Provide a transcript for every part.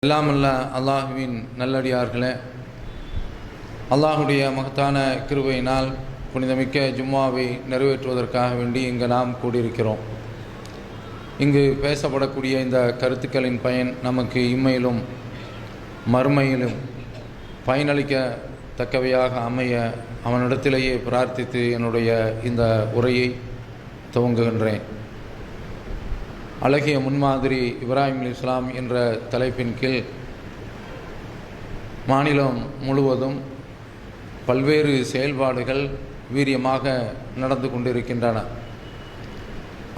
எல்லாமல்ல அல்லாஹுவின் நல்லடியார்களே, அல்லாஹுடைய மகத்தான கிருபையினால் புனிதமிக்க ஜும்மாவை நிறைவேற்றுவதற்காக வேண்டி இங்கு நாம் கூடியிருக்கிறோம். இங்கு பேசப்படக்கூடிய இந்த கருத்துக்களின் பயன் நமக்கு இம்மையிலும் மறுமையிலும் பயனளிக்கத்தக்கவையாக அமைய அவனிடத்திலேயே பிரார்த்தித்து என்னுடைய இந்த உரையை துவங்குகின்றேன். அழகிய முன்மாதிரி இப்ராஹிம் அலைஹிஸ்ஸலாம் என்ற தலைப்பின் கீழ் மாநிலம் முழுவதும் பல்வேறு செயல்பாடுகள் வீரியமாக நடந்து கொண்டிருக்கின்றன.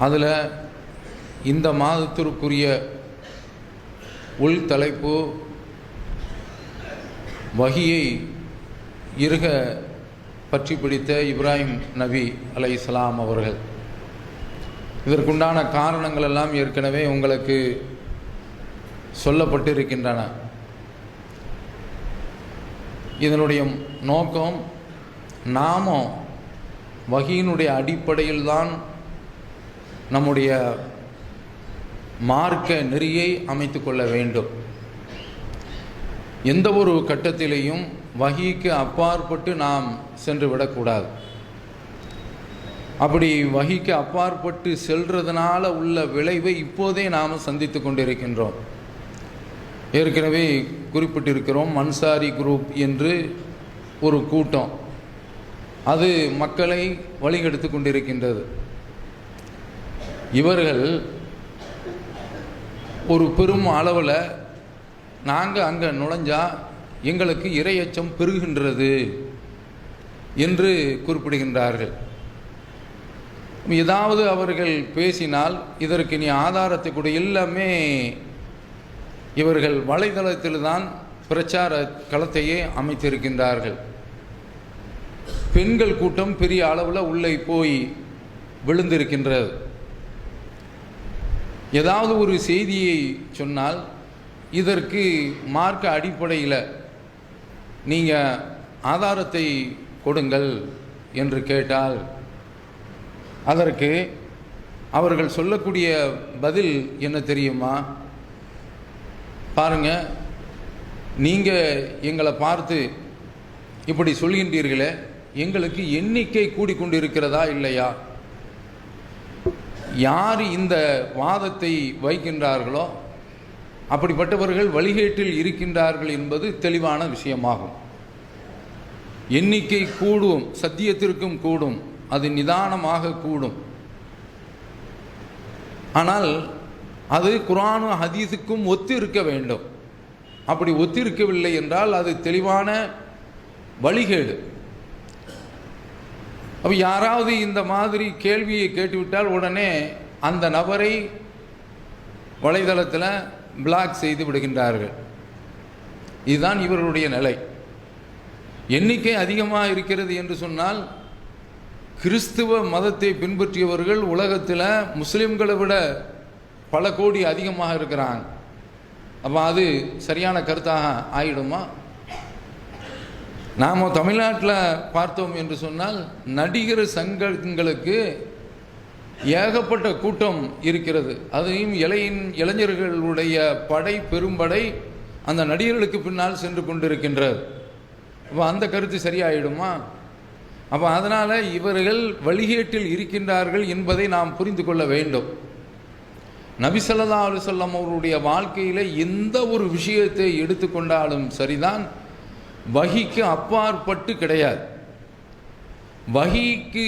அதில் இந்த மாதத்திற்குரிய உள் தலைப்பு வஹியை இறுக பற்றி பிடித்த இப்ராஹிம் நபி அலைஹிஸ்ஸலாம் அவர்கள். இதற்குண்டான காரணங்கள் எல்லாம் ஏற்கனவே உங்களுக்கு சொல்லப்பட்டிருக்கின்றன. இதனுடைய நோக்கம், நாமும் வஹியினுடைய அடிப்படையில் தான் நம்முடைய மார்க்க நெறியை அமைத்து கொள்ள வேண்டும். எந்த ஒரு கட்டத்திலேயும் வஹிக்கு அப்பாற்பட்டு நாம் சென்று விடக்கூடாது. அப்படி வஹிக்கு அப்பாற்பட்டு செல்றதுனால உள்ள விளைவை இப்போதே நாம் சந்தித்து கொண்டிருக்கின்றோம். ஏற்கனவே குறிப்பிட்டிருக்கிறோம், அன்சாரி குரூப் என்று ஒரு கூட்டம், அது மக்களை வழிகெடுத்து கொண்டிருக்கின்றது. இவர்கள் ஒரு பெரும் அளவில் நாங்கள் அங்கே நுழைஞ்சா எங்களுக்கு இறையச்சம் பெருகின்றது என்று குறிப்பிடுகின்றார்கள். ஏதாவது அவர்கள் பேசினால் இதற்கு நீ ஆதாரத்தை கூட எல்லாமே இவர்கள் வலைதளத்தில் தான் பிரச்சார களத்தையே அமைத்திருக்கின்றார்கள். பெண்கள் கூட்டம் பெரிய அளவில் உள்ளே போய் விழுந்திருக்கின்றது. ஏதாவது ஒரு செய்தியை சொன்னால் இதற்கு மார்க்க அடிப்படையில் நீங்கள் ஆதாரத்தை கொடுங்கள் என்று கேட்டால் அதற்கு அவர்கள் சொல்லக்கூடிய பதில் என்ன தெரியுமா? பாருங்க, நீங்கள் எங்களை பார்த்து இப்படி சொல்கின்றீர்களே, எங்களுக்கு எண்ணிக்கை கூடிக்கொண்டிருக்கிறதா இல்லையா? யார் இந்த வாதத்தை வைக்கின்றார்களோ அப்படிப்பட்டவர்கள் வழிகேட்டில் இருக்கின்றார்கள் என்பது தெளிவான விஷயமாகும். எண்ணிக்கை கூடும், சத்தியத்திற்கும் கூடும், அது நிதானமாக கூடும். ஆனால் அது குர்ஆனும் ஹதீஸுக்கும் ஒத்து இருக்க வேண்டும். அப்படி ஒத்திருக்கவில்லை என்றால் அது தெளிவான வழிகேடு. அப்போ யாராவது இந்த மாதிரி கேள்வியை கேட்டுவிட்டால் உடனே அந்த நபரை வலைதளத்தில் பிளாக் செய்து விடுகின்றார்கள். இதுதான் இவர்களுடைய நிலை. எண்ணிக்கை அதிகமாக இருக்கிறது என்று சொன்னால் கிறிஸ்துவ மதத்தை பின்பற்றியவர்கள் உலகத்தில் முஸ்லிம்களை விட பல கோடி அதிகமாக இருக்கிறாங்க. அப்போ அது சரியான கருத்தாக ஆயிடுமா? நாம் தமிழ்நாட்டில் பார்த்தோம் என்று சொன்னால் நடிகர் சங்கங்களுக்கு ஏகப்பட்ட கூட்டம் இருக்கிறது. அதையும் இளைஞர்களுடைய படை, பெரும்படை அந்த நடிகர்களுக்கு பின்னால் சென்று கொண்டிருக்கின்றது. அப்போ அந்த கருத்து சரியாயிடுமா? அப்போ அதனால் இவர்கள் வழிகேட்டில் இருக்கின்றார்கள் என்பதை நாம் புரிந்து கொள்ள வேண்டும். நபி ஸல்லல்லாஹு அலைஹி வஸல்லம் அவருடைய வாழ்க்கையில் எந்த ஒரு விஷயத்தை எடுத்துக்கொண்டாலும் சரிதான், வஹிக்கு அப்பாற்பட்டு கிடையாது. வஹிக்கு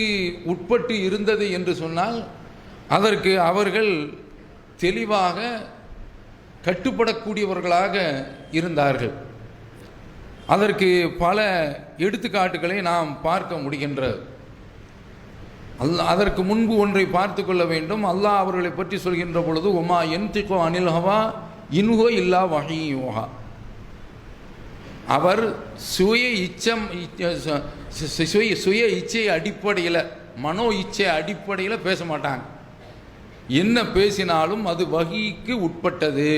உட்பட்டு இருந்தது என்று சொன்னால் அதற்கு அவர்கள் தெளிவாக கட்டுப்படக்கூடியவர்களாக இருந்தார்கள். அதற்கு பல எடுத்துக்காட்டுகளை நாம் பார்க்க முடிகின்றது. அதற்கு முன்பு ஒன்றை பார்த்து கொள்ள வேண்டும். அல்லாஹ் அவர்களை பற்றி சொல்கின்ற பொழுது, உமா யன்திகு அனில் ஹவா இன்ஹுவ இல்லா வஹீயுஹா, அவர் சுய இச்சை அடிப்படையில், மனோ இச்சை அடிப்படையில் பேச மாட்டாங்க. என்ன பேசினாலும் அது வஹீக்கு உட்பட்டது.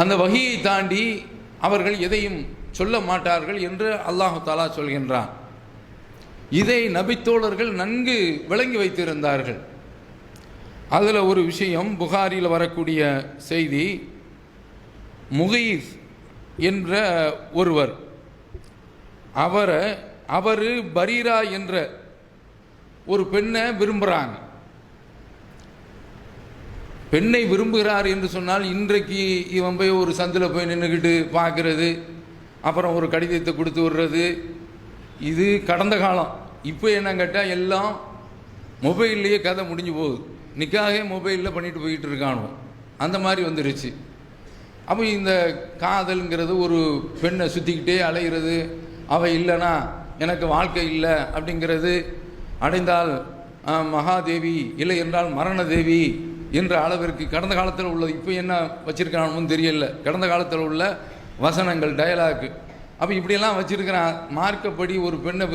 அந்த வஹியை தாண்டி அவர்கள் எதையும் சொல்ல மாட்டார்கள் என்று அல்லாஹு தஆலா சொல்கின்றான். இதை நபித்தோழர்கள் நன்கு விளங்கி வைத்திருந்தார்கள். அதில் ஒரு விஷயம், புகாரியில் வரக்கூடிய செய்தி, முகீஸ் என்ற ஒருவர், அவர் பரீரா என்ற ஒரு பெண்ணை விரும்புகிறாங்க. பெண்ணை விரும்புகிறார் என்று சொன்னால், இன்றைக்கு இவன் போய் ஒரு சந்தில் போய் நின்றுக்கிட்டு பார்க்கறது, அப்புறம் ஒரு கடிதத்தை கொடுத்து விடுறது, இது கடந்த காலம். இப்போ என்ன கேட்டால் எல்லாம் மொபைல்லையே கதை முடிஞ்சு போகுது. நிக்காகவே மொபைலில் பண்ணிட்டு போயிட்டு இருக்கானோ, அந்த மாதிரி வந்துருச்சு. அப்போ இந்த காதல்ங்கிறது ஒரு பெண்ணை சுற்றிக்கிட்டே அலைகிறது, அவள் இல்லைன்னா எனக்கு வாழ்க்கை இல்லை அப்படிங்கிறது, அடைந்தால் மகாதேவி, இல்லை என்றால் மரணதேவி என்ற அளவிற்கு கடந்த காலத்தில் உள்ளது. இப்போ என்ன வச்சுருக்கிறான்னு தெரியல, கடந்த காலத்தில் உள்ள வசனங்கள், டயலாக்கு. அப்போ இப்படியெல்லாம் வச்சுருக்கிறான். மார்க்கப்படி ஒரு பெண்ணை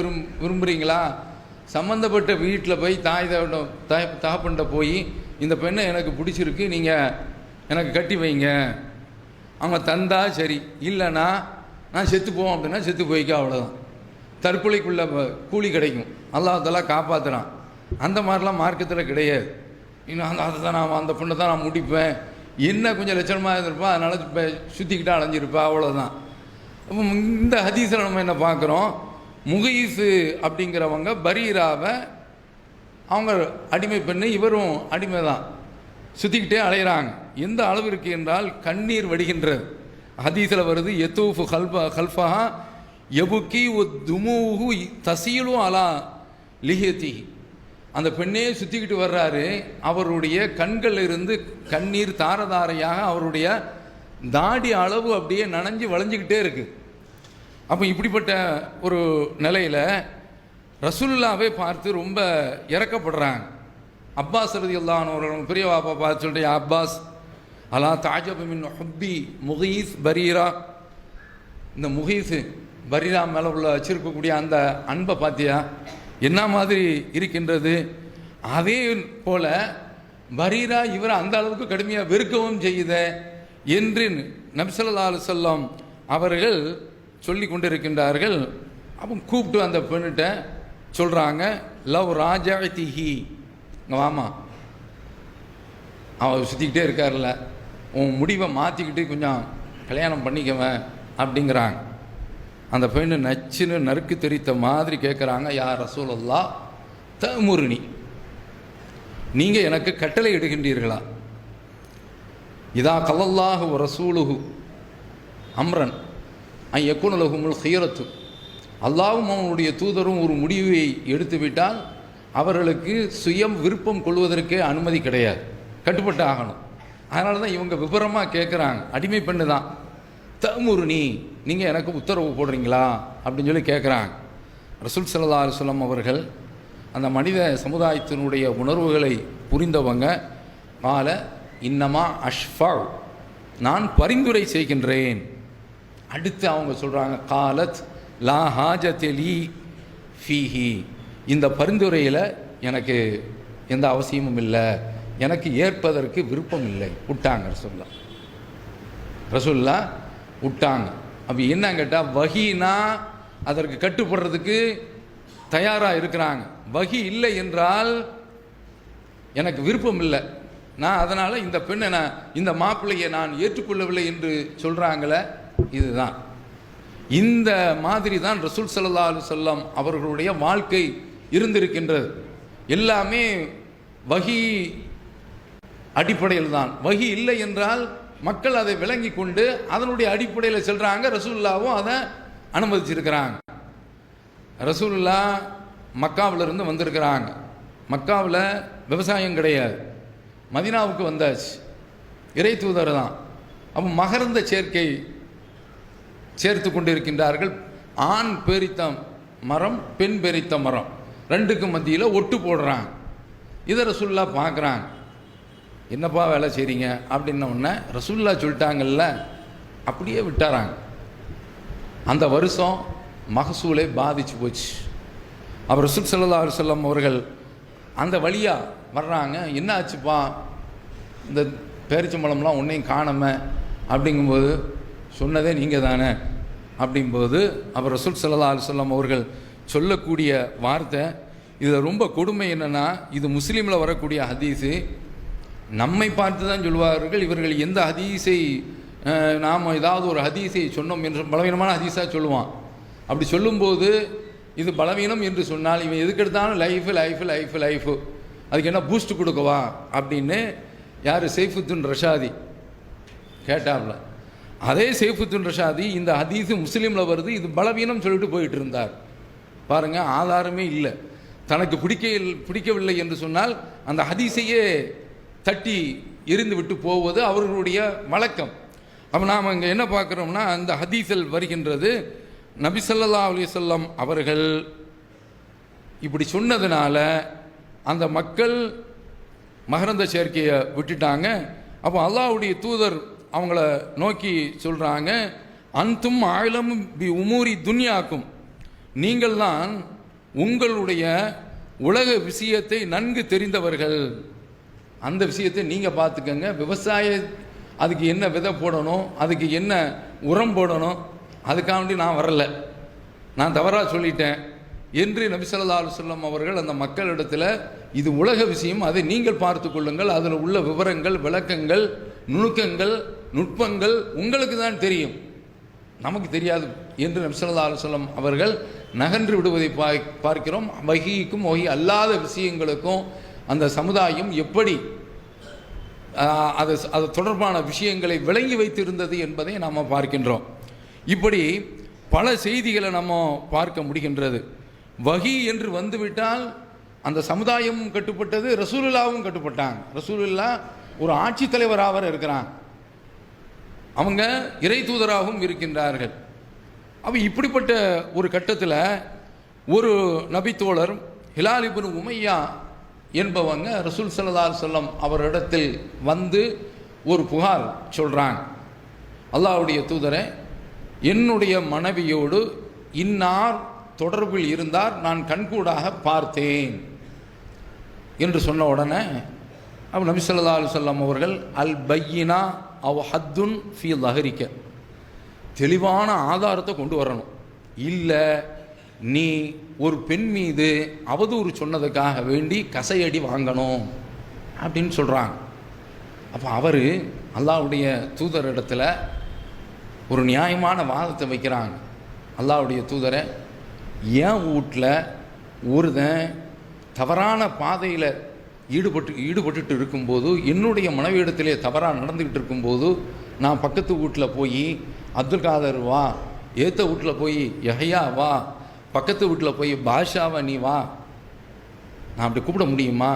விரும்புகிறீங்களா, சம்மந்தப்பட்ட வீட்டில் போய் தகப்பன்ட்ட போய் இந்த பெண்ணை எனக்கு பிடிச்சிருக்கு, நீங்கள் எனக்கு கட்டி வைங்க. அவங்க தந்தா சரி, இல்லைன்னா நான் செத்து போவோம் அப்படின்னா செத்து போய்க்க, அவ்வளோதான். தற்கொலைக்குள்ள கூலி கிடைக்கும், அல்லாஹ் தஆலா காப்பாற்றுறான். அந்த மாதிரிலாம் மார்க்கத்தில் கிடையாது. இன்னும் அதை தான் நான் அந்த பெண்ணை தான் நான் முடிப்பேன், என்ன கொஞ்சம் லட்சணமாக இருந்திருப்பா, அதனால் சுற்றிக்கிட்டா அலைஞ்சிருப்பா, அவ்வளோதான். அப்போ இந்த ஹதீஸில் நம்ம என்ன பார்க்குறோம், முகீஸு அப்படிங்கிறவங்க பரீராவை அவங்க அடிமை பெண்ணு, இவரும் அடிமை தான், சுற்றிக்கிட்டே அலைகிறாங்க. எந்த அளவிற்கு என்றால் கண்ணீர் வடிகின்றது. ஹதீஸில் வருது, எத்தூஃபு ஹல்ஃபஹா எபுக்கி துமுஹு தசீலு அலா லிஹியத்தி. அந்த பெண்ணே சுற்றிக்கிட்டு வர்றாரு, அவருடைய கண்கள் இருந்து கண்ணீர் தாரதாரையாக அவருடைய தாடி அளவு அப்படியே நனைஞ்சு வளைஞ்சிக்கிட்டே இருக்கு. அப்போ இப்படிப்பட்ட ஒரு நிலையில் ரசூலுல்லாவே பார்த்து ரொம்ப இறக்கப்படுறாங்க. அப்பாஸ் ரலியல்லாஹு அன்ஹு அவர்கள் பெரிய வாப்பா பார்த்து சொல்லிட்டு, அப்பாஸ் அலா தாஜபு மின் ஹுப்பி முகீஸ் பரீரா, இந்த முகீஸ் பரீரா மேலே உள்ள வச்சிருக்கக்கூடிய அந்த அன்பை பார்த்தியா, என்ன மாதிரி இருக்கின்றது. அதே போல பரீரா இவரை அந்த அளவுக்கு கடுமையாக வெறுக்கவும் செய்யுத என்று நபி ஸல்லல்லாஹு அலைஹி வஸல்லம் அவர்கள் சொல்லி கொண்டிருக்கின்றார்கள். அப்போ கூப்பிட்டு அந்த பெண்ணிட்ட சொல்கிறாங்க, லவ் ராஜாத்திஹி, வாமா, அவன் சுற்றிக்கிட்டே இருக்கார்ல, உன் முடிவை மாற்றிக்கிட்டு கொஞ்சம் கல்யாணம் பண்ணிக்கவன் அப்படிங்கிறாங்க. அந்த பெண்ணு நச்சுன்னு நறுக்கு தெரித்த மாதிரி கேட்குறாங்க, யா ரசூலல்லாஹ் தமுருனி, நீங்கள் எனக்கு கட்டளை இடுகின்றீர்களா, இதா கல்லல்லாஹு ரசூலுஹு அம்ரன் ஐ யக்குனலஹுமுல் ஹியரத்து, அல்லாஹ்வும் அவனுடைய தூதரும் ஒரு முடிவை எடுத்துவிட்டால் அவர்களுக்கு சுயம் விருப்பம் கொள்வதற்கே அனுமதி கிடையாது, கட்டுப்பட்டு ஆகணும். அதனால தான் இவங்க விபரமாக கேட்குறாங்க, அடிமை பெண்ணு தான், தமுருனி, நீங்கள் எனக்கு உத்தரவு போடுறீங்களா அப்படின்னு சொல்லி கேட்குறாங்க. ரசூல் ஸல்லல்லாஹு அலைஹி வஸல்லம் அவர்கள் அந்த மனித சமுதாயத்தினுடைய உணர்வுகளை புரிந்தவங்க, கால இன்னமா அஷ்ஃபா, நான் பரிந்துரை செய்கின்றேன். அடுத்து அவங்க சொல்கிறாங்க, காலத் லா ஹாஜதலி ஃபீஹி, இந்த பரிந்துரையில் எனக்கு எந்த அவசியமும் இல்லை, எனக்கு ஏற்பதற்கு விருப்பம் இல்லை, விட்டாங்க ரசூல்லா விட்டாங்க. அப்போ என்ன கேட்டால், வஹீனா அதற்கு கட்டுப்படுறதுக்கு தயாராக இருக்கிறாங்க. வஹி இல்லை என்றால் எனக்கு விருப்பம் இல்லை, நான் அதனால் இந்த பெண்ணை நான் இந்த மாப்பிள்ளையை நான் ஏற்றுக்கொள்ளவில்லை என்று சொல்கிறாங்களே, இதுதான். இந்த மாதிரி தான் ரசூல் ஸல்லல்லாஹு அலைஹி வஸல்லம் அவர்களுடைய வாழ்க்கை இருந்திருக்கின்றது. எல்லாமே வஹி அடிப்படையில் தான். வஹி இல்லை என்றால் மக்கள் அதை விளங்கி கொண்டு அதனுடைய அடிப்படையில் செல்கிறாங்க. ரசூலுல்லாவும் அதை அனுமதிச்சிருக்கிறாங்க. ரசூலுல்லா மக்காவிலிருந்து வந்திருக்கிறாங்க. மக்காவில் விவசாயம் கிடையாது, மதீனாவுக்கு வந்தாச்சு, இறை தூதர் தான். அப்போ மகரந்த சேர்க்கை சேர்த்து கொண்டு இருக்கின்றார்கள். ஆண் பேரித்த மரம், பெண் பேரித்த மரம், ரெண்டுக்கும் மத்தியில் ஒட்டு போடுறாங்க. இதை ரசூலுல்லா பார்க்குறாங்க, என்னப்பா வேலை செய்கிறீங்க அப்படின்ன உடனே ரசூலுல்லா சொல்லிட்டாங்கல்ல, அப்படியே விட்டாராங்க. அந்த வருஷம் மகசூலை பாதிச்சு போச்சு. அவர் ரசூல் ஸல்லல்லாஹு அலைஹி வஸல்லம் அவர்கள் அந்த வழியாக வர்றாங்க, என்ன ஆச்சுப்பா, இந்த பேரிச்சம்பழம்லாம் ஒன்றையும் காணாம அப்படிங்கும்போது, சொன்னதே நீங்கள் தானே அப்படிங்கும்போது அவர் ரசூல் ஸல்லல்லாஹு அலைஹி வஸல்லம் அவர்கள் சொல்லக்கூடிய வார்த்தை, இதில் ரொம்ப கொடுமை என்னென்னா, இது முஸ்லீமில் வரக்கூடிய ஹதீஸு, நம்மை பார்த்து தான் சொல்வார்கள். இவர்கள் எந்த ஹதீஸை நாம் ஏதாவது ஒரு ஹதீஸை சொன்னோம் என்று பலவீனமான ஹதீஸாக சொல்லுவான். அப்படி சொல்லும்போது இது பலவீனம் என்று சொன்னால் இவன் எதுக்கு எடுத்தாலும் லைஃபு லைஃபு லைஃபு லைஃபு, அதுக்கு என்ன பூஸ்ட் கொடுக்கவா அப்படின்னு யார் சைஃபுத்தீன் ரஷாதி கேட்டார்ல. அதே சைஃபுத்தீன் ரஷாதி இந்த ஹதீஸு முஸ்லீமில் வருது, இது பலவீனம் சொல்லிட்டு போயிட்டு இருந்தார். பாருங்கள், ஆதாரமே இல்லை. தனக்கு பிடிக்கவில்லை என்று சொன்னால் அந்த ஹதீஸையே தட்டி எரிந்து விட்டு போவது அவர்களுடைய வழக்கம். அப்போ நாம் இங்கே என்ன பார்க்குறோம்னா, அந்த ஹதீஸில் வருகின்றது நபி ஸல்லல்லாஹு அலைஹி வஸல்லம் அவர்கள் இப்படி சொன்னதுனால அந்த மக்கள் மகரந்த சேர்க்கையை விட்டுட்டாங்க. அப்போ அல்லாஹ்வுடைய தூதர் அவங்கள நோக்கி சொல்கிறாங்க, அன்தும் ஆயிலம் பி உமூரி துன்யாக்கும், நீங்கள் தான் உங்களுடைய உலக விஷயத்தை நன்கு தெரிந்தவர்கள், அந்த விஷயத்தை நீங்கள் பார்த்துக்கங்க. விவசாய அதுக்கு என்ன விதை போடணும், அதுக்கு என்ன உரம் போடணும், அதுக்காண்டி நான் வரல, நான் தவறாக சொல்லிட்டேன் என்று நபி ஸல்லல்லாஹு அலைஹி வஸல்லம் அவர்கள் அந்த மக்களிடத்தில் இது உலக விஷயம், அதை நீங்கள் பார்த்து கொள்ளுங்கள், அதில் உள்ள விவரங்கள், விளக்கங்கள், நுணுக்கங்கள், நுட்பங்கள் உங்களுக்கு தான் தெரியும், நமக்கு தெரியாது என்று நபி ஸல்லல்லாஹு அலைஹி வஸல்லம் அவர்கள் நகன்று விடுவதை பார்க்கிறோம். வஹீக்கும் வஹீ அல்லாத விஷயங்களுக்கும் அந்த சமுதாயம் எப்படி அது தொடர்பான விஷயங்களை விளங்கி வைத்திருந்தது என்பதை நாம் பார்க்கின்றோம். இப்படி பல செய்திகளை நம்ம பார்க்க முடிகின்றது. வஹீ என்று வந்துவிட்டால் அந்த சமுதாயமும் கட்டுப்பட்டது, ரசூலுல்லாவும் கட்டுப்பட்டாங்க. ரசூலுல்லா ஒரு ஆட்சித்தலைவராக இருக்கிறாங்க, அவங்க இறை தூதராகவும் இருக்கின்றார்கள். அப்போ இப்படிப்பட்ட ஒரு கட்டத்தில் ஒரு நபித்தோழர் ஹிலால் இப்னு உமையா என்பவங்க ரசூல் ஸல்லல்லாஹு அலைஹி வஸல்லம் அவரிடத்தில் வந்து ஒரு புகார் சொல்கிறாங்க, அல்லாஹ்வுடைய தூதரை, என்னுடைய மனைவியோடு இன்னார் தொடர்பில் இருந்தார், நான் கண்கூடாக பார்த்தேன் என்று சொன்ன உடனே அப்போ நபி ஸல்லல்லாஹு அலைஹி வஸல்லம் அவர்கள் அல் பையினா அவ் ஹத்துன் ஃபீ லஹரிக்க, தெளிவான ஆதாரத்தை கொண்டு வரணும், இல்லை நீ ஒரு பெண் மீது அவதூறு சொன்னதுக்காக வேண்டி கசையடி வாங்கணும் அப்படின்னு சொல்கிறாங்க. அப்போ அவர் அல்லாஹ்வுடைய தூதரிடத்தில் ஒரு நியாயமான வாதத்தை வைக்கிறாங்க. அல்லாஹ்வுடைய தூதரை, என் வீட்டில் ஒருதன் தவறான பாதையில் ஈடுபட்டு இருக்கும்போது, என்னுடைய மனைவியிடத்திலே தவறாக நடந்துக்கிட்டு இருக்கும்போது, நான் பக்கத்து வீட்டில் போய் அப்துல் காதர் வா, ஏத்த வீட்டில் போய் யஹ்யா வா, பக்கத்து வீட்டில் போய் பாஷாவை நீ வா, நான் அப்படி கூப்பிட முடியுமா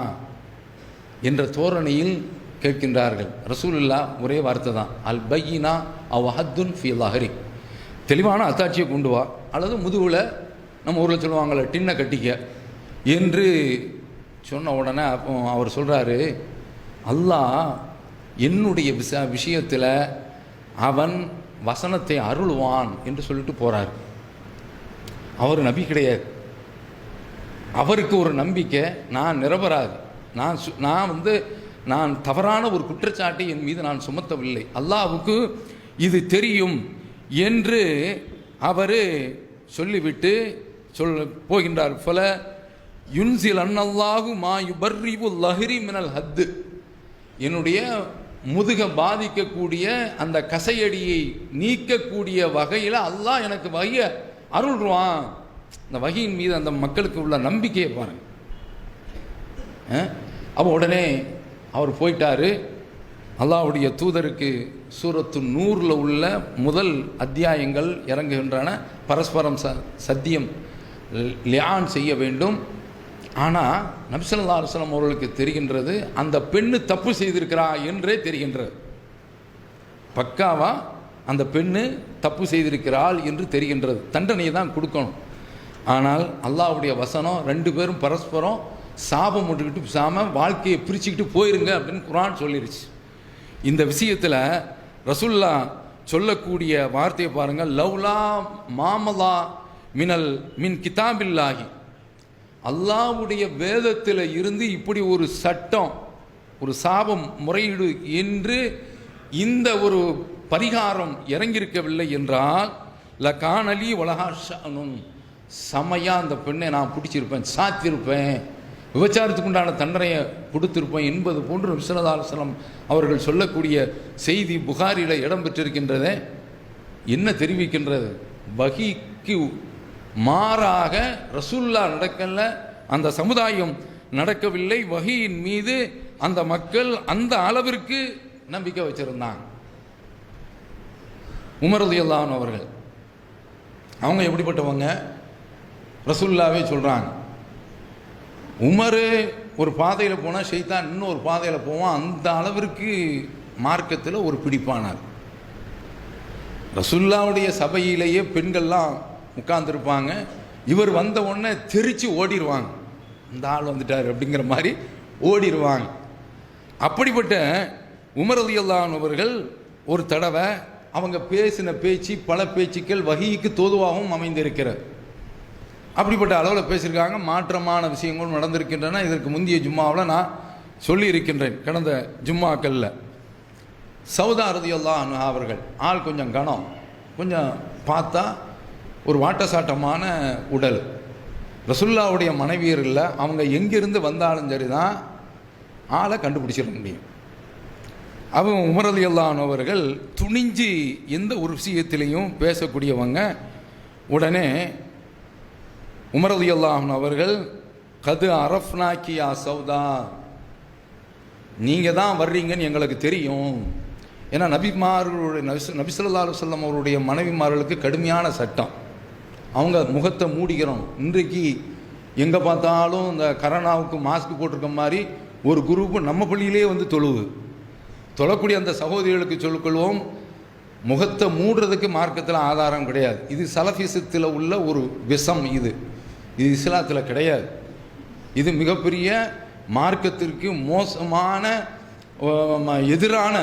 என்ற தோரணையில் கேட்கின்றார்கள். ரசூலுல்லா ஒரே வார்த்தை தான், அல் பையினா அவ் ஹத்துன் ஃபீ லஹரி, தெளிவான அத்தாட்சியை கொண்டு வா, அல்லது முதுகுல நம்ம ஊரில் சொல்லுவாங்கள்ல டின்னை கட்டிக்க என்று சொன்ன உடனே அப்போ அவர் சொல்கிறாரு, அல்லாஹ் என்னுடைய விஷயத்தில் அவன் வசனத்தை அருள்வான் என்று சொல்லிட்டு போகிறார். அவர் நபி கிடையாது, அவருக்கு ஒரு நம்பிக்கை, நான் நிரபராதி, நான் தவறான ஒரு குற்றச்சாட்டை என் மீது நான் சுமத்தவில்லை, அல்லாஹ்வுக்கு இது தெரியும் என்று அவர் சொல்லிவிட்டு போகின்றார். ஃபல யுன்சில் அன்னல்லாஹு மா யுபர்ரிபு லஹரி மினல் ஹத்து, என்னுடைய முதுக பாதிக்கக்கூடிய அந்த கசையடியை நீக்கக்கூடிய வகையில் அல்லாஹ் எனக்கு வகையை அருள்வான். இந்த வகையின் மீது அந்த மக்களுக்கு உள்ள நம்பிக்கையை பாருங்க. அப்போ உடனே அவர் போயிட்டாரு. அல்லாஹ்வுடைய தூதருக்கு சூரத்து நூறில் உள்ள முதல் அத்தியாயங்கள் இறங்குகின்றன. பரஸ்பரம் சத்தியம் லியான் செய்ய வேண்டும். ஆனால் நபி ஸல்லல்லாஹு அலைஹி வஸல்லம் அவர்களுக்கு தெரிகின்றது, அந்த பெண்ணு தப்பு செய்திருக்கிறா என்றே தெரிகின்றது. பக்காவா அந்த பெண்ணு தப்பு செய்திருக்கிறாள் என்று தெரிகின்றது. தண்டனையை தான் கொடுக்கணும். ஆனால் அல்லாஹ்வுடைய வசனம், ரெண்டு பேரும் பரஸ்பரம் சாபம் போட்டுக்கிட்டு பேசாமல் வாழ்க்கையை பிரிச்சுக்கிட்டு போயிருங்க அப்படின்னு குர்ஆன் சொல்லிருச்சு. இந்த விஷயத்தில் ரசூலுல்லா சொல்லக்கூடிய வார்த்தையை பாருங்கள், லவ்லா மாமலா மின் கிதாபில்லாஹி, அல்லாஹ்வுடைய வேதத்தில் இருந்து இப்படி ஒரு சட்டம், ஒரு சாபம், முறையீடு என்று இந்த ஒரு பரிகாரம் இறங்கியிருக்கவில்லை என்றால் லகானலி வலஹா ஷஅனுன், செமையாக அந்த பெண்ணை நான் பிடிச்சிருப்பேன், சாத்திருப்பேன் விபச்சாரத்துக்கு உண்டான தண்டனையை கொடுத்திருப்போம் என்பது போன்று நபி ஸல்லல்லாஹு அலைஹி வஸல்லம் அவர்கள் சொல்லக்கூடிய செய்தி புகாரியில் இடம் பெற்றிருக்கின்றதே என்ன தெரிவிக்கின்றது? வஹீக்கு மாறாக ரசூலுல்லாஹ் நடக்கல, அந்த சமுதாயம் நடக்கவில்லை. வஹீயின் மீது அந்த மக்கள் அந்த அளவிற்கு நம்பிக்கை வச்சிருந்தாங்க. உமர் ரலியல்லாஹு அன்ஹு அவர்கள் அவங்க எப்படிப்பட்டவங்க? ரசூலுல்லாஹ்வே சொல்றாங்க, உமர் ஒரு பாதையில் போனால் ஷைத்தான் இன்னொரு பாதையில் போவான். அந்த அளவிற்கு மார்க்கத்தில் ஒரு பிடிப்பானார். ரசூலுல்லாஹ்வுடைய சபையிலேயே பெண்கள்லாம் உட்கார்ந்துருப்பாங்க. இவர் வந்த உடனே தெரிச்சு ஓடிடுவாங்க, இந்த ஆள் வந்துட்டார் அப்படிங்கிற மாதிரி ஓடிடுவாங்க. அப்படிப்பட்ட உமர் ரலியல்லாஹு அன்ஹு அவர்கள் ஒரு தடவை அவங்க பேசின பேச்சு பல பேச்சுக்கள் வஹீக்கு தோதுவாகவும் அமைந்திருக்கிறது. அப்படிப்பட்ட அளவில் பேசியிருக்காங்க. மாற்றமான விஷயங்களும் நடந்திருக்கின்றன. இதற்கு முந்தைய ஜும்மாவில் நான் சொல்லியிருக்கின்றேன். கடந்த ஜும்மாக்களில் சௌதா ரலியல்லாஹு அன்ஹா அவர்கள் ஆள் கொஞ்சம் கனம், கொஞ்சம் பார்த்தா ஒரு வாட்டசாட்டமான உடல். ரசூலுல்லாஹ்வுடைய மனைவியர் இல்லை. அவங்க எங்கிருந்து வந்தாலும் சரி தான் ஆளை கண்டுபிடிச்சிட முடியும். அவங்க உமர் ரலியல்லாஹு அன்ஹு அவர்கள் துணிஞ்சு எந்த ஒரு விஷயத்திலையும் பேசக்கூடியவங்க. உடனே உமர் ரலியல்லாஹு அன்ஹு அவர்கள், கது அரஃப்னாக்கியா சௌதா, நீங்கள் தான் வர்றீங்கன்னு எங்களுக்கு தெரியும். ஏன்னா நபி ஸல்லல்லாஹு அலைஹி வஸல்லம் அவருடைய மனைவிமார்களுக்கு கடுமையான சட்டம். அவங்க முகத்தை மூடிக்கிறோம். இன்றைக்கு எங்கே பார்த்தாலும் இந்த கரோனாவுக்கு மாஸ்க் போட்டிருக்க மாதிரி ஒரு குரூப்பு நம்ம பள்ளியிலே வந்து தொழக்கூடிய அந்த சகோதரிகளுக்கு சொல்லிக்கொள்வோம், முகத்தை மூடுறதுக்கு மார்க்கத்தில் ஆதாரம் கிடையாது. இது சலஃபிசத்தில் உள்ள ஒரு விஷம். இது இஸ்லாத்தில் கிடையாது. இது மிகப்பெரிய மார்க்கத்திற்கு மோசமான எதிரான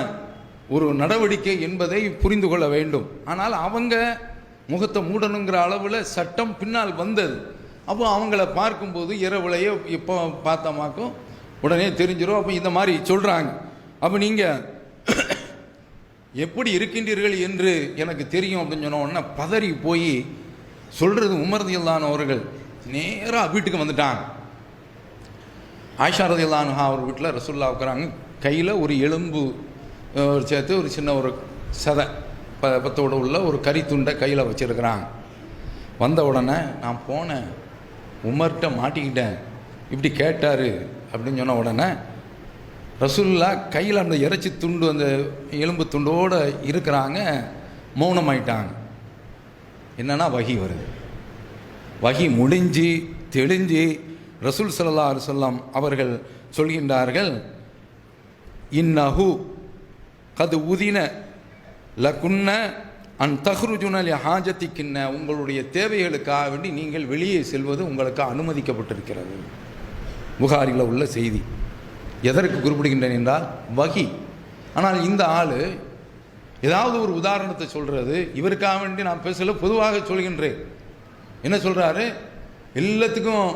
ஒரு நடவடிக்கை என்பதை புரிந்து கொள்ள வேண்டும். ஆனால் அவங்க முகத்தை மூடணுங்கிற அளவில் சட்டம் பின்னால் வந்தது. அப்போ அவங்கள பார்க்கும்போது இரவுலையே எப்போ பார்த்தமாக்கும் உடனே தெரிஞ்சிடும். அப்போ இந்த மாதிரி சொல்கிறாங்க. அப்போ நீங்கள் எப்படி இருக்கின்றீர்கள் என்று எனக்கு தெரியும் அப்படின்னு சொன்ன உடனே பதறி போய் சொல்கிறது உமர் ரலியல்லாஹு அன்ஹு அவர்கள் நேராக வீட்டுக்கு வந்துட்டாங்க. ஆயிஷா ரலியல்லாஹு அன்ஹா அவர் வீட்டில் ரசூலுல்லாஹ் உட்காராங்க. கையில் ஒரு எலும்பு சேர்த்து ஒரு சின்ன ஒரு சதை பத்தோடு உள்ள ஒரு கறி துண்டை கையில் வச்சுருக்கிறாங்க. வந்த உடனே நான் போனேன், உமர்கிட்ட மாட்டிக்கிட்டேன், இப்படி கேட்டார் அப்படின்னு சொன்ன உடனே ரசூலுல்லாஹ் கையில் அந்த இறைச்சி துண்டு அந்த எலும்பு துண்டோடு இருக்கிறாங்க. மௌனமாயிட்டாங்க. என்னன்னா வஹி வருது. வஹி முடிஞ்சு தெளிஞ்சு ரசூல் ஸல்லல்லாஹு அலைஹி வஸல்லம் அவர்கள் சொல்கின்றார்கள், இன்னஹு கது உதின லகுன்ன அன் தஹ்ருஜுன லி ஹாஜத்திக்கின்ன, உங்களுடைய தேவைகளுக்காக வேண்டி நீங்கள் வெளியே செல்வது உங்களுக்கு அனுமதிக்கப்பட்டிருக்கிறது. புகாரியில் உள்ள செய்தி. எதற்கு குறிப்பிடுகின்றேன் என்றால் வஹி. ஆனால் இந்த ஆள் ஏதாவது ஒரு உதாரணத்தை சொல்கிறது. இவருக்காக வேண்டி நான் பேசல, பொதுவாக சொல்கின்றேன். என்ன சொல்கிறாரு? எல்லாத்துக்கும்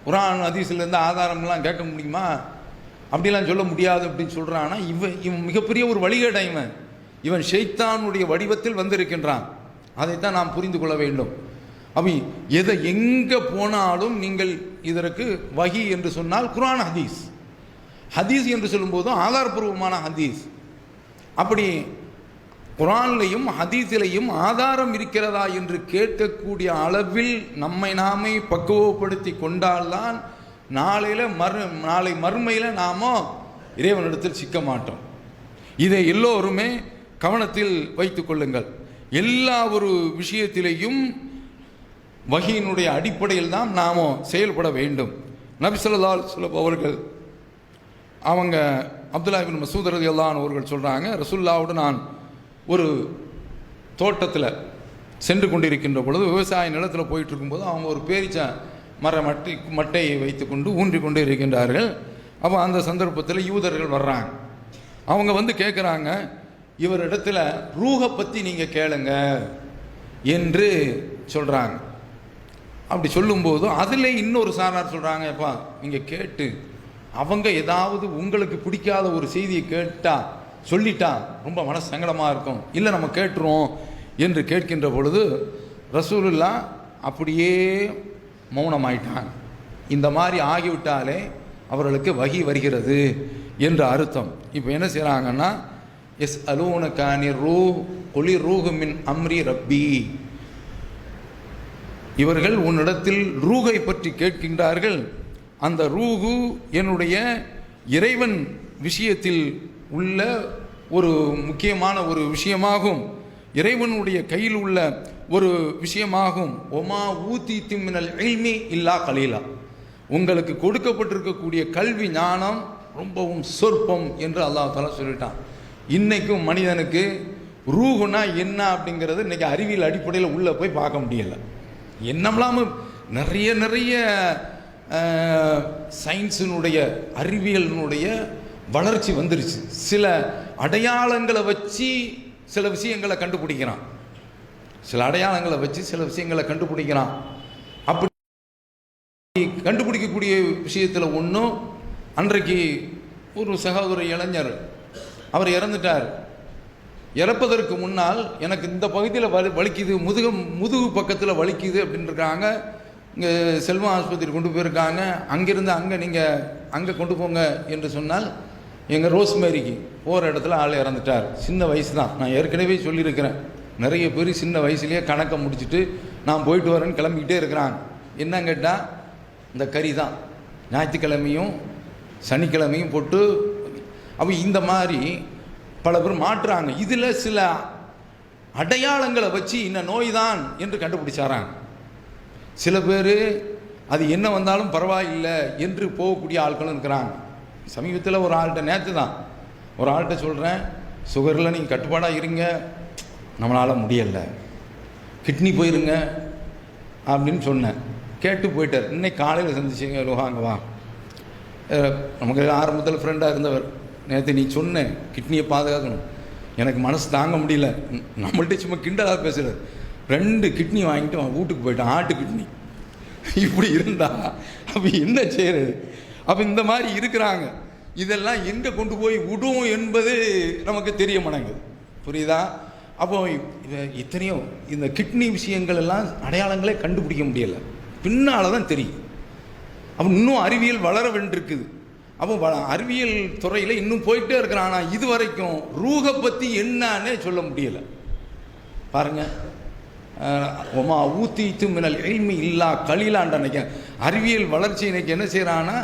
குர்ஆன் ஹதீஸ்லேருந்து ஆதாரம்லாம் கேட்க முடியுமா? அப்படிலாம் சொல்ல முடியாது அப்படின்னு சொல்கிறான்னா இவன் மிகப்பெரிய ஒரு வழிகேடை. இவன் ஷைத்தானுடைய வடிவத்தில் வந்திருக்கின்றான். அதைத்தான் நாம் புரிந்து கொள்ள வேண்டும். அப்போ எதை எங்கே போனாலும் நீங்கள் இதற்கு வஹி என்று சொன்னால் குர்ஆன் ஹதீஸ், ஹதீஸ் என்று சொல்லும்போதும் ஆதாரபூர்வமான ஹதீஸ். அப்படி குர்ஆன்லையும் ஹதீஸிலையும் ஆதாரம் இருக்கிறதா என்று கேட்கக்கூடிய அளவில் நம்மை நாமே பக்குவப்படுத்தி கொண்டால்தான் நாளை மறுமையில் நாம இறைவனிடத்தில் சிக்க மாட்டோம். இதை எல்லோருமே கவனத்தில் வைத்துக் கொள்ளுங்கள். எல்லா ஒரு விஷயத்திலேயும் வஹீயினுடைய அடிப்படையில் தான் நாம் செயல்பட வேண்டும். நபி ஸல்லல்லாஹு அலைஹி வஸல்லம் அவர்கள் அவங்க அப்துல்லாஹ் இப்னு மஸ்ஊத் ரலியல்லாஹு அன்ஹு அவர்கள் சொல்கிறாங்க, ரசூலுல்லாஹ்வோடு நான் ஒரு தோட்டத்தில் சென்று கொண்டிருக்கின்ற பொழுது, விவசாய நிலத்தில் போயிட்டு இருக்கும்போது அவங்க ஒரு பேரிச்ச மர மட்டையை வைத்து கொண்டு ஊன்றி கொண்டு இருக்கின்றார்கள். அப்போ அந்த சந்தர்ப்பத்தில் யூதர்கள் வர்றாங்க. அவங்க வந்து கேட்குறாங்க, இவரிடத்துல ரூஹை பற்றி நீங்கள் கேளுங்க என்று சொல்கிறாங்க. அப்படி சொல்லும்போது அதில் இன்னொரு சாரார் சொல்கிறாங்க, எப்பா நீங்கள் கேட்டு அவங்க ஏதாவது உங்களுக்கு பிடிக்காத ஒரு செய்தியை சொல்லிட்டா ரொம்ப மனசு சங்கடமாக இருக்கும், இல்லை நம்ம கேட்டுருவோம் என்று கேட்கின்ற பொழுது ரசூலுல்லாஹ் அப்படியே மௌனமாயிட்டாங்க. இந்த மாதிரி ஆகிவிட்டாலே அவர்களுக்கு வகி வருகிறது என்று அர்த்தம். இப்போ என்ன செய்கிறாங்கன்னா, எஸ் அலூனகானி ரூ ஒளி ரூஹு மின் அம்ரி ரப்பி, இவர்கள் உன்னிடத்தில் ரூகை பற்றி கேட்கின்றார்கள். அந்த ரூகு என்னுடைய இறைவன் விஷயத்தில் உள்ள ஒரு முக்கியமான ஒரு விஷயமாகும், இறைவனுடைய கையில் உள்ள ஒரு விஷயமாகும். ஒமா ஊத்தி திம்மினல் இல்மி இல்லா கலீலா, உங்களுக்கு கொடுக்கப்பட்டிருக்கக்கூடிய கல்வி ஞானம் ரொம்பவும் சொற்பம் என்று அல்லாஹ் தஆலா சொல்லிட்டான். இன்னைக்கும் மனிதனுக்கு ரூஹுனா என்ன அப்படிங்கிறது இன்னைக்கு அறிவியல் அடிப்படையில் உள்ளே போய் பார்க்க முடியலை. என்னமெல்லாம் நிறைய நிறைய சயின்ஸினுடைய அறிவியலினுடைய வளர்ச்சி வந்துருச்சு. சில அடையாளங்களை வச்சு சில விஷயங்களை கண்டுபிடிக்கிறான், சில அடையாளங்களை வச்சு சில விஷயங்களை கண்டுபிடிக்கிறான். அப்படி கண்டுபிடிக்கக்கூடிய விஷயத்தில் ஒன்றும், அன்றைக்கு ஒரு சகோதர இளைஞர் அவர் இறந்துட்டார். இறப்பதற்கு முன்னால் எனக்கு இந்த பகுதியில் வலிக்குது, முதுகு பக்கத்தில் வலிக்குது அப்படின்னு இருக்காங்க. இங்கே செல்வம் ஆஸ்பத்திரி கொண்டு போயிருக்காங்க. அங்கேருந்து நீங்கள் அங்கே கொண்டு போங்க என்று சொன்னால், எங்கள் ரோஸ்மேரிக்கு போகிற இடத்துல ஆள் இறந்துட்டார். சின்ன வயசு தான். நான் ஏற்கனவே சொல்லியிருக்கிறேன், நிறைய பேர் சின்ன வயசுலேயே கணக்கை முடிச்சுட்டு நான் போயிட்டு வரேன்னு கிளம்பிக்கிட்டே இருக்கிறாங்க. என்னன்னு கேட்டால், இந்த கறி தான் ஞாயிற்றுக்கிழமையும் சனிக்கிழமையும் போட்டு. அப்போ இந்த மாதிரி பல பேர் மாற்றுறாங்க. இதில் சில அடையாளங்களை வச்சு இந்த நோய் தான் என்று கண்டுபிடிச்சாராங்க. சில பேர் அது என்ன வந்தாலும் பரவாயில்லை என்று போகக்கூடிய ஆட்களும் இருக்கிறாங்க. சமீபத்தில் ஒரு ஆள்கிட்ட, நேற்று தான் ஒரு ஆள்கிட்ட சொல்கிறேன், சுகரில் நீங்கள் கட்டுப்பாடாக இருங்க, நம்மளால் முடியலை, கிட்னி போயிருங்க அப்படின்னு சொன்னேன். கேட்டு போயிட்டார். இன்னைக்கு காலையில் சந்திச்சிங்க, ரோஹாங்க வா, நமக்கு ஆரம்பத்தில் ஃப்ரெண்டாக இருந்தவர். நேற்று நீ சொன்ன கிட்னியை பாதுகாக்கணும், எனக்கு மனசு தாங்க முடியல, நம்மள்கிட்ட சும்மா கிண்டலாக பேசுகிறார். 2 கிட்னி வாங்கிட்டு அவன் வீட்டுக்கு போயிட்டான், ஆட்டு கிட்னி. இப்படி இருந்தா அப்போ என்ன செய்யறது? அப்போ இந்த மாதிரி இருக்கிறாங்க. இதெல்லாம் எங்கே கொண்டு போய் விடும் என்பது நமக்கு தெரிய மாட்டேங்குது. புரியுதா? அப்போ இத்தனையும் இந்த கிட்னி விஷயங்கள் எல்லாம் அடையாளங்களே கண்டுபிடிக்க முடியலை, பின்னால் தான் தெரியும். அப்போ இன்னும் அறிவியல் வளர வேண்டியிருக்குது. அப்போ அறிவியல் துறையில் இன்னும் போயிட்டே இருக்கிறான். ஆனால் இது வரைக்கும் ரூகை பற்றி என்னன்னே சொல்ல முடியலை. பாருங்க, ஒமா ஊத்தித்து மினல் இல்மி இல்லா கலீலான்ற அன்னைக்கு அறிவியல் வளர்ச்சி இன்னைக்கு என்ன செய்கிறான்னா,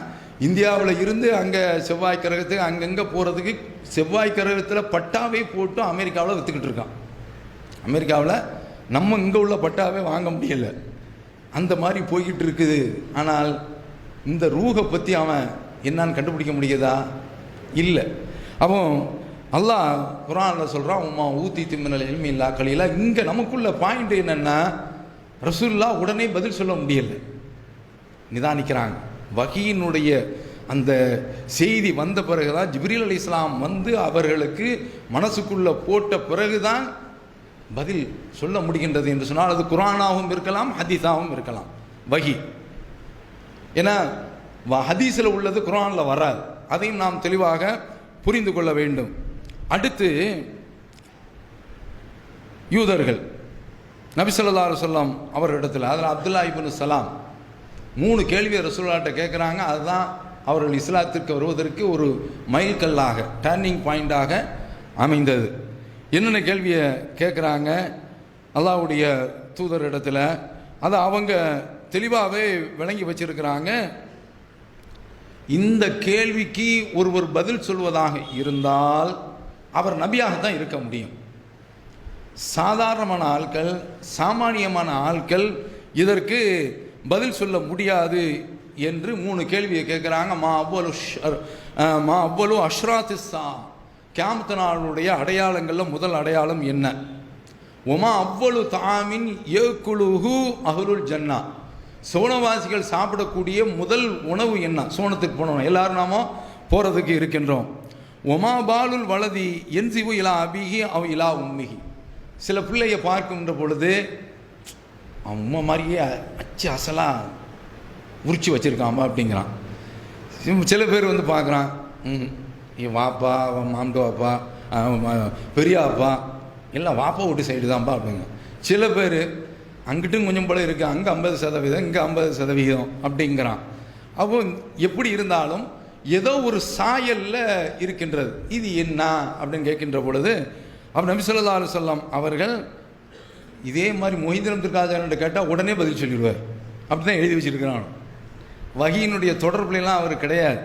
இந்தியாவில் இருந்து அங்கே செவ்வாய் கிரகத்துக்கு அங்கங்கே போகிறதுக்கு செவ்வாய் கிரகத்தில் பட்டாவே போட்டு அமெரிக்காவில் விற்றுக்கிட்டு இருக்கான். அமெரிக்காவில் நம்ம இங்கே உள்ள பட்டாவே வாங்க முடியலை, அந்த மாதிரி போய்கிட்டு இருக்குது. ஆனால் இந்த ரூகை பற்றி அவன் என்னான்னு கண்டுபிடிக்க முடியுதா? இல்லை. அப்போ அல்லாஹ் குர்ஆனில் சொல்கிறான், உம்மா ஊத்தி திம்மினல் இல்மி இல்லா கலீலா. இங்கே நமக்குள்ள பாயிண்ட் என்னென்னா, ரசூலுல்லாஹ் உடனே பதில் சொல்ல முடியலை, நிதானிக்கிறாங்க. வஹீயினுடைய அந்த செய்தி வந்த பிறகுதான், ஜிப்ரீல் அலைஹிஸ்ஸலாம் வந்து அவர்களுக்கு மனசுக்குள்ள போட்ட பிறகுதான் பதில் சொல்ல முடிகின்றது என்று சொன்னால், அது குர்ஆனாகவும் இருக்கலாம், ஹதீஸாகவும் இருக்கலாம். வஹி ஏன்னா ஹதீஸில் உள்ளது குர்ஆனில் வராது, அதையும் நாம் தெளிவாக புரிந்து கொள்ள வேண்டும். அடுத்து யூதர்கள் நபி ஸல்லல்லாஹு அலைஹி வஸல்லம் அவர்களிடத்தில், அதில் அப்துல்லா இப்னு சலாம் 3 கேள்வியை ரசூலுல்லாஹ்ட்ட கேட்குறாங்க. அதுதான் அவர்கள் இஸ்லாத்திற்கு வருவதற்கு ஒரு மைல்கல்லாக, டர்னிங் பாயிண்டாக அமைந்தது. என்னென்ன கேள்வியை கேட்குறாங்க அல்லாஹ்வுடைய தூதர் இடத்துல, அதை அவங்க தெளிவாகவே விளங்கி வச்சிருக்கிறாங்க. இந்த கேள்விக்கு ஒருவர் பதில் சொல்வதாக இருந்தால் அவர் நபியாகத்தான் இருக்க முடியும். சாதாரணமான ஆட்கள், சாமானியமான ஆட்கள் இதற்கு பதில் சொல்ல முடியாது என்று 3 கேள்வியை கேட்குறாங்க. மா அவ்வளோ அஷ்ராத்திஸ்ஸா, கியாமத் நாளுடைய அடையாளங்களில் முதல் அடையாளம் என்ன? ஒமா அவ்வளவு தாமின் ஏக்குலுஹு அஹ்லுல் ஜன்னா, சோனவாசிகள் சாப்பிடக்கூடிய முதல் உணவு என்ன? சோனத்துக்கு போனோம், எல்லாரும் நாம போகிறதுக்கு இருக்கின்றோம். ஒமா பாலுல் வலதி என்சிவு இலா அபிஹி அவ் இலா உம்மிஹி, சில பிள்ளையை பார்க்கின்ற பொழுது அம்மா மாதிரியே அச்சு அசலாக உரிச்சு வச்சுருக்காம்பா அப்படிங்கிறான். சில பேர் வந்து பார்க்குறான், வாப்பா மாம்டு வாப்பா பெரிய வாப்பா எல்லாம் வாப்பா வீட்டு சைடு தான்ப்பா அப்படிங்க. சில பேர் அங்கிட்டும் கொஞ்சம் போல இருக்குது, அங்கே 50%, இங்கே 50% அப்படிங்கிறான். அப்போ எப்படி இருந்தாலும் ஏதோ ஒரு சாயல்ல இருக்கின்றது. இது என்ன அப்படின்னு கேட்கின்ற பொழுது அப்போ நபி ஸல்லல்லாஹு அலைஹி வஸல்லம் அவர்கள் இதே மாதிரி மொஹிதீன் அப்துல் காதர் கேட்டால் உடனே பதில் சொல்லிடுவார். அப்படி தான் எழுதி வச்சிருக்கிறான். வஹீனுடைய தொடர்புலாம் அவர் கிடையாது.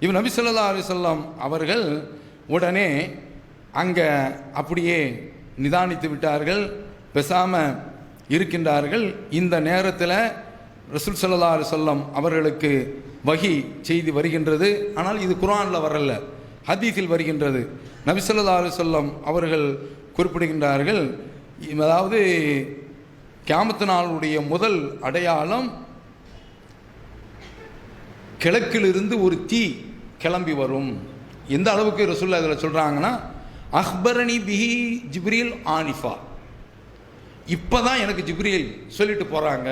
இப்போ நபி ஸல்லல்லாஹு அலைஹி வஸல்லம் அவர்கள் உடனே அங்கே அப்படியே நிதானித்து விட்டார்கள், பேசாமல் இருக்கின்றார்கள். இந்த நேரத்தில் ரசூல் ஸல்லல்லாஹு அலைஹி வஸல்லம் அவர்களுக்கு வஹி செய்தி வருகின்றது. ஆனால் இது குர்ஆனில் வரல, ஹதீஸில் வருகின்றது. நபி ஸல்லல்லாஹு அலைஹி வஸல்லம் அவர்கள் குறிப்பிடுகின்றார்கள், அதாவது கியாமத்து நாளுடைய முதல் அடையாளம் கிழக்கிலிருந்து ஒரு தீ கிளம்பி வரும். எந்த அளவுக்கு ரசூலுல்லாஹ் இதில் சொல்கிறாங்கன்னா, அஹ்பரணி பிஹி ஜிப்ரீல் ஆனிஃபா, இப்போ தான் எனக்கு ஜிப்ரீல் சொல்லிட்டு போகிறாங்க,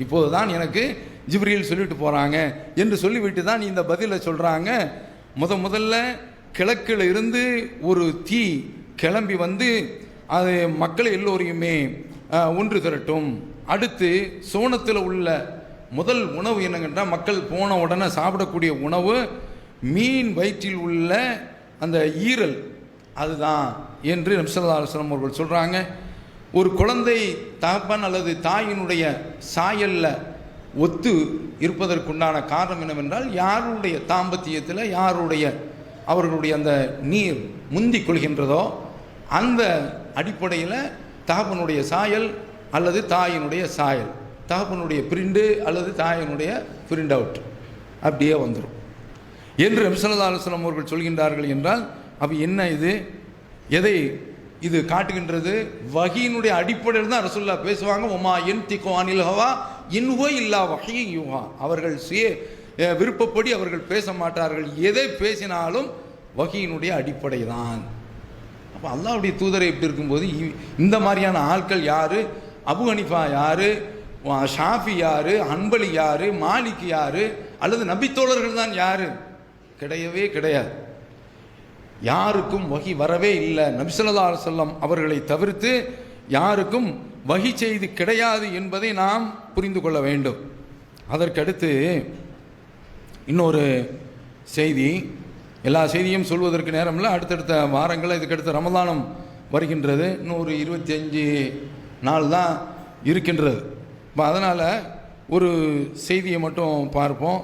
இப்போது தான் எனக்கு ஜிப்ரீல் சொல்லிட்டு போகிறாங்க என்று சொல்லிவிட்டு தான் இந்த பதிலை சொல்கிறாங்க. முதல்ல கிழக்கில் இருந்து ஒரு தீ கிளம்பி வந்து அது மக்கள் எல்லோரையுமே ஒன்று திரட்டும். அடுத்து சோனத்தில் உள்ள முதல் உணவு என்னங்கன்றால், மக்கள் போன உடனே சாப்பிடக்கூடிய உணவு மீன் வயிற்றில் உள்ள அந்த ஈரல், அதுதான் என்று நபி ஸல்லல்லாஹு அலைஹி வஸல்லம் அவர்கள் சொல்கிறாங்க. ஒரு குழந்தை தகப்பன் அல்லது தாயினுடைய சாயலில் ஒத்து இருப்பதற்குண்டான காரணம் என்னவென்றால், யாருடைய தாம்பத்தியத்தில் யாருடைய அவர்களுடைய அந்த நீர் முந்தி கொள்கின்றதோ அந்த அடிப்படையில் தகப்பனுடைய சாயல் அல்லது தாயினுடைய சாயல், தகப்பனுடைய பிரிண்டு அல்லது தாயினுடைய பிரிண்ட் அவுட் அப்படியே வந்துடும் என்று நபி ஸல்லல்லாஹு அலைஹி வஸல்லம் அவர்கள் சொல்கின்றார்கள். என்றால் அப்போ என்ன இது, எதை இது காட்டுகின்றது? வஹீனுடைய அடிப்படையில் தான் ரசூலுல்லாஹ் பேசுவாங்க. ஒமா யன்திகு அனில் ஹவா இன் ஹுவ இல்லா வஹீ யூஹா. அவர்கள் விருப்பப்படி அவர்கள் பேச மாட்டார்கள். எதை பேசினாலும் வஹீனுடைய அடிப்படை தான். அப்போ அல்லாஹ்வுடைய தூதரை எப்படி இருக்கும்போது இந்த மாதிரியான ஆட்கள் யாரு? அபு ஹனீஃபா யாரு? ஷாஃபி யாரு? ஹன்பலி யாரு? மாலிக் யாரு? அல்லது நபித்தோழர்கள் தான் யாரு? கிடையவே கிடையாது. யாருக்கும் வஹி வரவே இல்லை. நபி ஸல்லல்லாஹு அலைஹி வஸல்லம் அவர்களை தவிர்த்து யாருக்கும் வஹி செய்தி கிடையாது என்பதை நாம் புரிந்து கொள்ள வேண்டும். அதற்கடுத்து இன்னொரு செய்தி, எல்லா செய்தியும் சொல்வதற்கு நேரம் இல்லை, அடுத்தடுத்த வாரங்களில் இதுக்கடுத்து ரமலானும் வருகின்றது. இன்னும் ஒரு 25 நாள் தான் இருக்கின்றது. இப்போ அதனால் ஒரு செய்தியை மட்டும் பார்ப்போம்.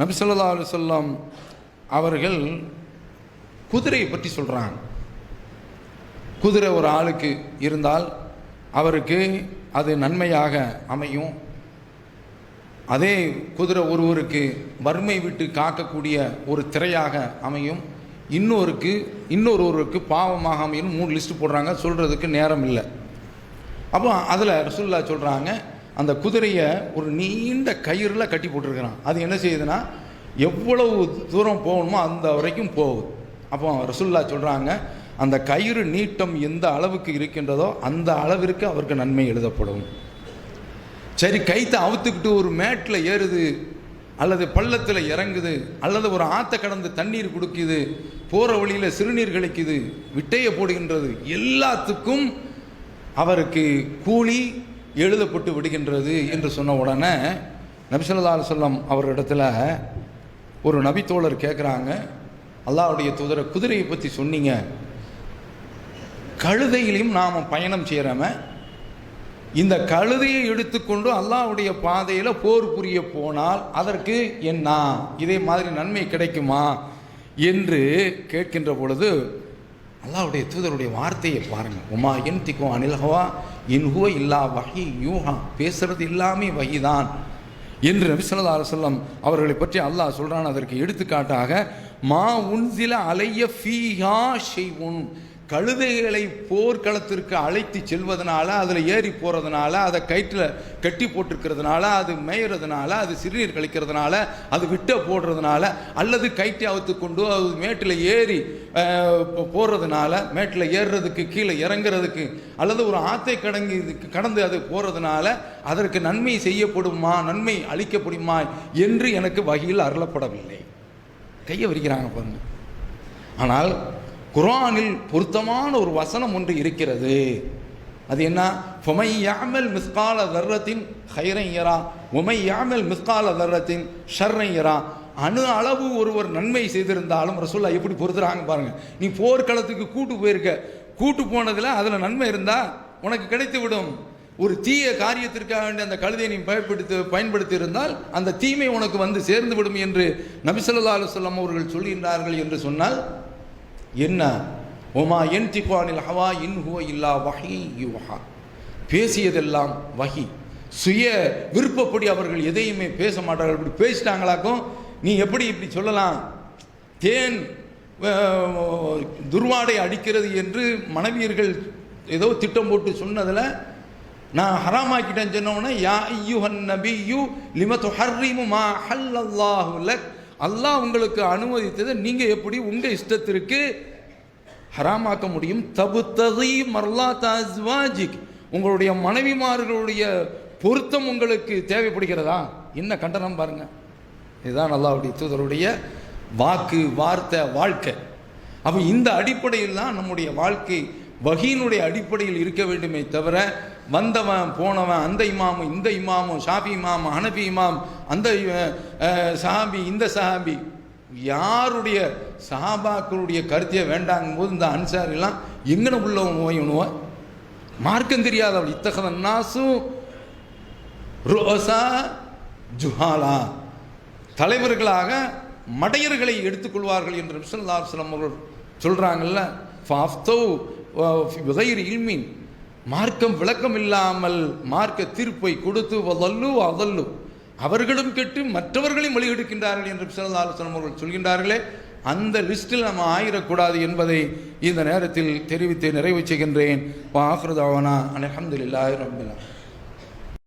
நபி ஸல்லல்லாஹு அலைஹி வஸல்லம் அவர்கள் குதிரையை பற்றி சொல்கிறாங்க. குதிரை ஒரு ஆளுக்கு இருந்தால் அவருக்கு அது நன்மையாக அமையும். அதே குதிரை ஒருவருக்கு வறுமை விட்டு காக்கக்கூடிய ஒரு திரையாக அமையும். இன்னொருவருக்கு பாவமாக அமையும். 3 லிஸ்ட்டு போடுறாங்க, சொல்கிறதுக்கு நேரம் இல்லை. அப்போ அதில் ரசூலுல்லாஹ் சொல்கிறாங்க, அந்த குதிரையை ஒரு நீண்ட கயிறில் கட்டி போட்டிருக்கிறான். அது என்ன செய்யுதுன்னா, எவ்வளவு தூரம் போகணுமோ அந்த வரைக்கும் போகுது. அப்போ ரசூலுல்லாஹ் சொல்கிறாங்க, அந்த கயிறு நீட்டம் எந்த அளவுக்கு இருக்கின்றதோ அந்த அளவிற்கு அவருக்கு நன்மை எழுதப்படும். சரி, கைத்தை அவுத்துக்கிட்டு ஒரு மேட்டில் ஏறுது அல்லது பள்ளத்தில் இறங்குது அல்லது ஒரு ஆற்றை கடந்து தண்ணீர் குடிக்குது, போகிற வழியில் சிறுநீர் கழிக்குது, விட்டையை போடுகின்றது, எல்லாத்துக்கும் அவருக்கு கூலி எழுதப்பட்டு விடுகின்றது என்று சொன்ன உடனே நபி ஸல்லல்லாஹு அலைஹி வஸல்லம் அவரிடத்துல ஒரு நபித்தோழர் கேட்குறாங்க, அல்லாஹ்வுடைய தூதரை, குதிரையை பற்றி சொன்னீங்க, கழுதையிலையும் நாம் பயணம் செய்கிறோமே, இந்த கழுதையை எடுத்துக்கொண்டு அல்லாஹ்வுடைய பாதையில் போர் புரிய போனால் அதற்கு என்ன, இதே மாதிரி நன்மை கிடைக்குமா என்று கேட்கின்ற பொழுது அல்லாஹ்வுடைய தூதருடைய வார்த்தையை பாருங்கள். உமா யன்திகு அனில் ஹவா இன் ஹுவ இல்லா வஹீ யூஹா, பேசுறது எல்லாமே வஹீதான் என்று நபி ஸல்லல்லாஹு அலைஹி வஸல்லம் அவர்களை பற்றி அல்லாஹ் சொல்கிறான். அதற்கு எடுத்துக்காட்டாக மா உன்சில அலைய ஃபீஹா ஷைஉன், கழுதைகளை போர்க்களத்திற்கு அழைத்து செல்வதனால, அதில் ஏறி போகிறதுனால, அதை கயிற்றில் கட்டி போட்டிருக்கிறதுனால, அது மேயறதுனால, அது சிறுநீர் கழிக்கிறதுனால, அது விட்ட போடுறதுனால, அல்லது கயிற்றை அவுத்து கொண்டு அது மேட்டில் ஏறி போகிறதுனால, மேட்டில் ஏறுறதுக்கு கீழே இறங்குறதுக்கு, அல்லது ஒரு ஆற்றை கடந்து அது போகிறதுனால அதற்கு நன்மை செய்யப்படுமா, நன்மை அளிக்கப்படுமா என்று எனக்கு வகையில் அருளப்படவில்லை. கையை விரிக்கிறாங்க பாருங்க. ஆனால் குர்ஆனில் பொருத்தமான ஒரு வசனம் ஒன்று இருக்கிறது. அது என்ன? ஃபமை யஅமல் மிஸ்கால தர்ரத்தின் ஹைரன் யரா வமை யஅமல் மிஸ்கால தர்ரத்தின் ஷர்ரன் யரா. அணு அளவு ஒருவர் நன்மை செய்திருந்தாலும் ரசூலுல்லாஹ் எப்படி பொறுத்துறாங்க பாருங்க. நீ போர்க்களத்துக்கு கூட்டு போயிருக்க, கூட்டு போனதுல அதுல நன்மை இருந்தா உனக்கு கிடைத்து விடும். ஒரு தீய காரியத்திற்காக வேண்டிய அந்த கழுதை நீ பயன்படுத்தி இருந்தால் அந்த தீமை உனக்கு வந்து சேர்ந்து விடும் என்று நபி ஸல்லல்லாஹு அலைஹி வஸல்லம் அவர்கள் சொல்கின்றார்கள் என்று சொன்னால் என்ன? ஒமா யன்திகு அனில் ஹவா இன் ஹுவ இல்லா வஹீ யுஹா. பேசியதெல்லாம் வஹி. சுய விருப்பப்படி அவர்கள் எதையுமே பேச மாட்டார்கள். இப்படி பேசிட்டாங்களாக்கும் நீ எப்படி இப்படி சொல்லலாம்? தேன் துர்வாடை அடிக்கிறது என்று மனைவியர்கள் ஏதோ திட்டம் போட்டு சொன்னதில் நான் ஹராமாக்கிட்டேன்னு சொன்னோன்னே யா ஐயுஹன் நபியு லிம துஹர்ரிமு மா ஹல்லல்லாஹு லக். அல்லாஹ் உங்களுக்கு அனுமதித்ததை நீங்க எப்படி உங்க இஷ்டத்திற்கு ஹராமாக்க முடியும்? தபுத்தகி மர்லாத் அஸ்வாஜிக். உங்களுடைய மனைவிமார்களுடைய பொருத்தம் உங்களுக்கு தேவைப்படுகிறதா? என்ன கண்டனம் பாருங்க. இதுதான் அல்லாஹ்வுடைய தூதருடைய வாக்கு, வார்த்தை, வாழ்க்கை. அப்போ இந்த அடிப்படையில் தான் நம்முடைய வாழ்க்கை வஹீனுடைய அடிப்படையில் இருக்க வேண்டுமே தவிர வந்தவன் போனவன், அந்த இமாமும் இந்த இமாமும், ஷாஃபி இமாம், ஹனபி இமாம், அந்த சஹாபி இந்த சஹாபி, யாருடைய சஹாபாக்களுடைய கருத்தையே வேண்டாங்கும் போது இந்த அன்சாரிலாம் எங்கன உள்ள உணவ மார்க்கம் தெரியாதவள் இத்தகதன் நாசும் ருஅஸா ஜுஹாலா. தலைவர்களாக மடையர்களை எடுத்துக்கொள்வார்கள் என்று நபி ஸல்லல்லாஹு அலைஹி வஸல்லம் அவர்கள் சொல்றாங்கல்ல. ஃபாஃப்தௌ பிகைரி இல்மின். மார்க்கம் விளக்கம் இல்லாமல் மார்க்க தீர்ப்பை கொடுத்து வதல்லு அதல்லு, அவர்களும் கெட்டு மற்றவர்களையும் வழிகெடுக்கின்றார்கள் என்று ஸல்லல்லாஹு அலைஹி வஸல்லம் அவர்கள் சொல்கின்றார்களே. அந்த லிஸ்டில் நம்ம ஆயிடக்கூடாது என்பதை இந்த நேரத்தில் தெரிவித்து நிறைவு செய்கின்றேன். வ ஆஃபிரு தஅவானா அல்ஹம்துலில்லாஹி ரப்பில் ஆலமீன்.